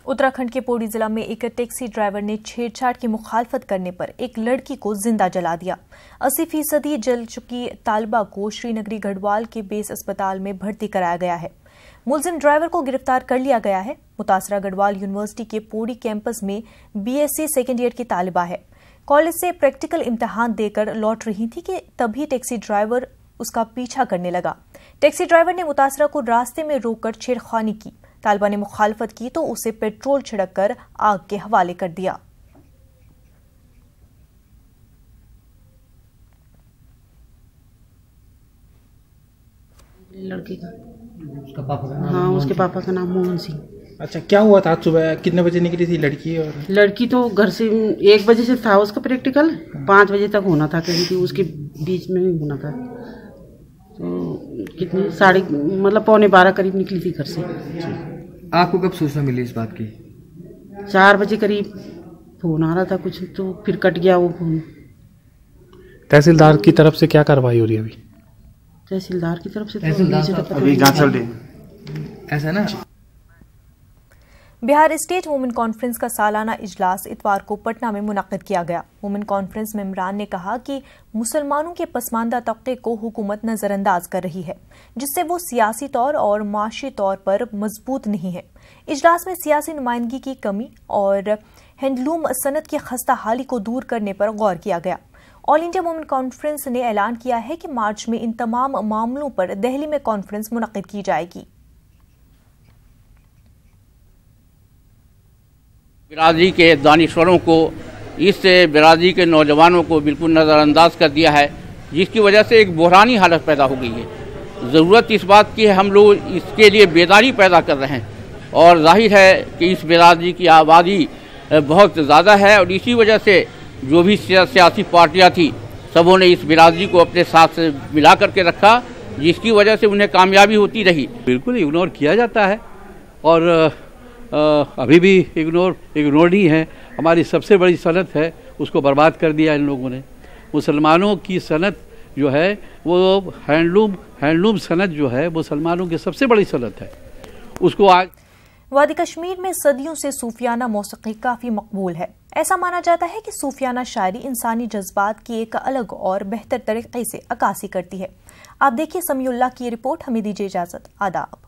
उत्तराखंड के पौड़ी जिला में एक टैक्सी ड्राइवर ने छेड़छाड़ की मुखालफत करने पर एक लड़की को जिंदा जला दिया। 80% जल चुकी तालिबा को श्रीनगरी गढ़वाल के बेस अस्पताल में भर्ती कराया गया है। मुलजिम ड्राइवर को गिरफ्तार कर लिया गया है। मुतासरा गढ़वाल यूनिवर्सिटी के पौड़ी कैंपस में BSc सेकेंड ईयर की तालिबा है। कॉलेज से प्रैक्टिकल इम्तिहान देकर लौट रही थी कि तभी टैक्सी ड्राइवर उसका पीछा करने लगा। टैक्सी ड्राइवर ने मुतासरा को रास्ते में रोककर छेड़खानी की। तालिबा ने मुखालफत की तो उसे पेट्रोल छिड़ककर आग के हवाले कर दिया। लड़की का उसका पापा का नाम? हाँ, उसके पापा का नाम मोहन सिंह। अच्छा, क्या हुआ था आज सुबह? कितने बजे निकली थी लड़की? और लड़की तो घर से 1 बजे से था उसका प्रैक्टिकल, 5 बजे तक होना था, कहीं थी उसके बीच में ही होना था। तो कितने साढ़े मतलब 11:15 करीब निकली थी घर से। आपको कब सूचना मिली इस बात की? 4 बजे करीब फोन आ रहा था कुछ, तो फिर कट गया वो फोन। तहसीलदार की तरफ से क्या कार्रवाई हो रही है अभी? तहसीलदार की तरफ से अभी जांच चल रही है, ऐसा ना। बिहार स्टेट वुमेन कॉन्फ्रेंस का सालाना इजलास इतवार को पटना में मुनक्किद किया गया। वुमेन कॉन्फ्रेंस में इमरान ने कहा कि मुसलमानों के पसमानदा तबके को हुकूमत नजरअंदाज कर रही है, जिससे वो सियासी तौर और माशी तौर पर मजबूत नहीं है। इजलास में सियासी नुमाइंदगी की कमी और हैंडलूम सनत की खस्ता हाली को दूर करने पर गौर किया गया। ऑल इंडिया वुमेन कॉन्फ्रेंस ने ऐलान किया है कि मार्च में इन तमाम मामलों पर दिल्ली में कॉन्फ्रेंस मुनक्किद की जाएगी। बिरादरी के दानिश्वरों को, इस बिरादरी के नौजवानों को बिल्कुल नज़रअंदाज कर दिया है, जिसकी वजह से एक बहरानी हालत पैदा हो गई है। ज़रूरत इस बात की है, हम लोग इसके लिए बेदारी पैदा कर रहे हैं और जाहिर है कि इस बिरादरी की आबादी बहुत ज़्यादा है और इसी वजह से जो भी सियासी पार्टियाँ थी सबों ने इस बिरादरी को अपने साथ मिला करके रखा, जिसकी वजह से उन्हें कामयाबी होती रही। बिल्कुल इग्नोर किया जाता है और अभी भी इग्नोर नहीं है। हमारी सबसे बड़ी सनत है, उसको बर्बाद कर दिया इन लोगों ने। मुसलमानों की सनत जो है वो हैंडलूम सनत जो है मुसलमानों की सबसे बड़ी सनत है, उसको आज। वादी कश्मीर में सदियों से सूफियाना मौसीकी काफी मकबूल है। ऐसा माना जाता है कि सूफियाना शायरी इंसानी जज्बात की एक अलग और बेहतर तरीके से अक्कासी करती है। आप देखिए समीउल्लाह की रिपोर्ट। हमें दीजिए इजाजत। आदाब।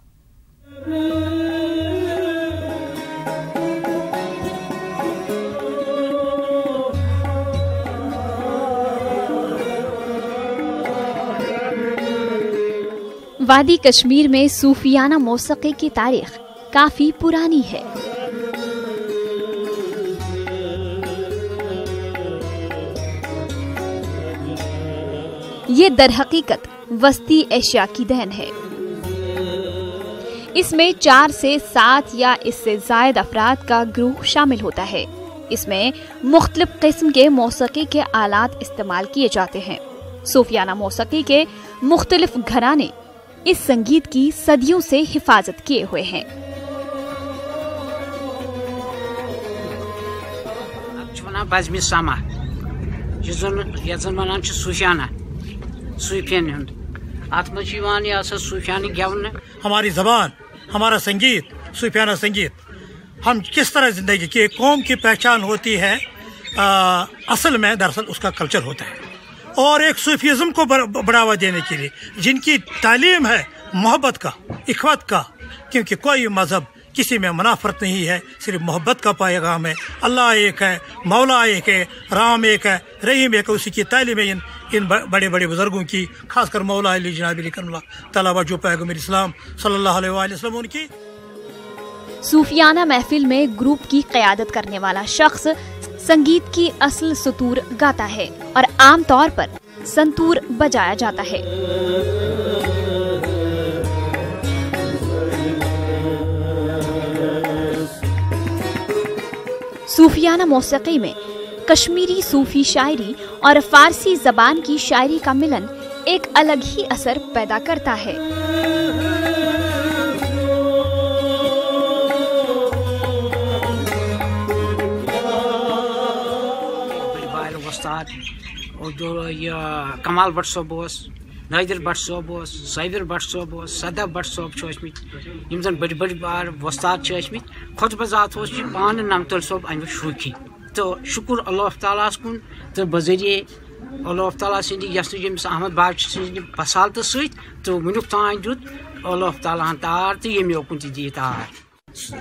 वादी कश्मीर में सूफियाना मौसीकी की तारीख काफी पुरानी है। ये दरहकीकत वस्ती एशिया की देन है। इसमें 4 से 7 या इससे ज्यादा अफराद का ग्रुप शामिल होता है। इसमें मुख्तलिफ किस्म के मौसीकी के आलात इस्तेमाल किए जाते हैं। सूफियाना मौसीकी के मुख्तलिफ घराने इस संगीत की सदियों से हिफाजत किए हुए हैं। हमारी जबान, हमारा संगीत, सूफियाना संगीत, हम किस तरह जिंदगी की कौम की पहचान होती है, असल में दरअसल उसका कल्चर होता है। और एक सूफीज़म को बढ़ावा देने के लिए जिनकी तालीम है मोहब्बत का, इख्वत का, क्योंकि कोई मजहब किसी में मुनाफरत नहीं है, सिर्फ मोहब्बत का पैगाम है। अल्लाह एक है, मौला एक है, राम एक है, रहीम एक है। उसी की तालीम है इन बड़े बड़े बुजुर्गों की, खासकर मौला अली जनाब तलबा जो पैगम्बर इस्लाम सल्लल्लाहु अलैहि वसल्लम उनकी। सूफियाना महफिल में ग्रुप की क़यादत करने वाला शख्स संगीत की असल सतूर गाता है और आमतौर पर संतूर बजाया जाता है। सूफियाना मौसीकी में कश्मीरी सूफी शायरी और फारसी जबान की शायरी का मिलन एक अलग ही असर पैदा करता है। और जो ये कमाल भट्ट साहब नादिर भट्ट सोब साबिर भट्ट सोब सदा भट्ट सोब यम जन बड़ी बड़ी बार वस्ताद खुतबजात पान नमतल सोब अमिक शूखी तो शुक्र अल्लाह ताला कुन तो बजरिए अल्लाह ताला यस अहमद बाग बसालत तो वनुक तान दुत अल्लाह ताला तार तो ये योकुन दी तार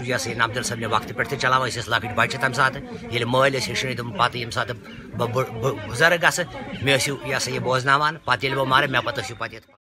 यह नमदल सब ने वक्त पे चलान लकट बच्चे तम सात ये मल हेचन तुम पे ये सात बुजुर्ग ग मे यह बोजनान पे बह मारे मे पे पे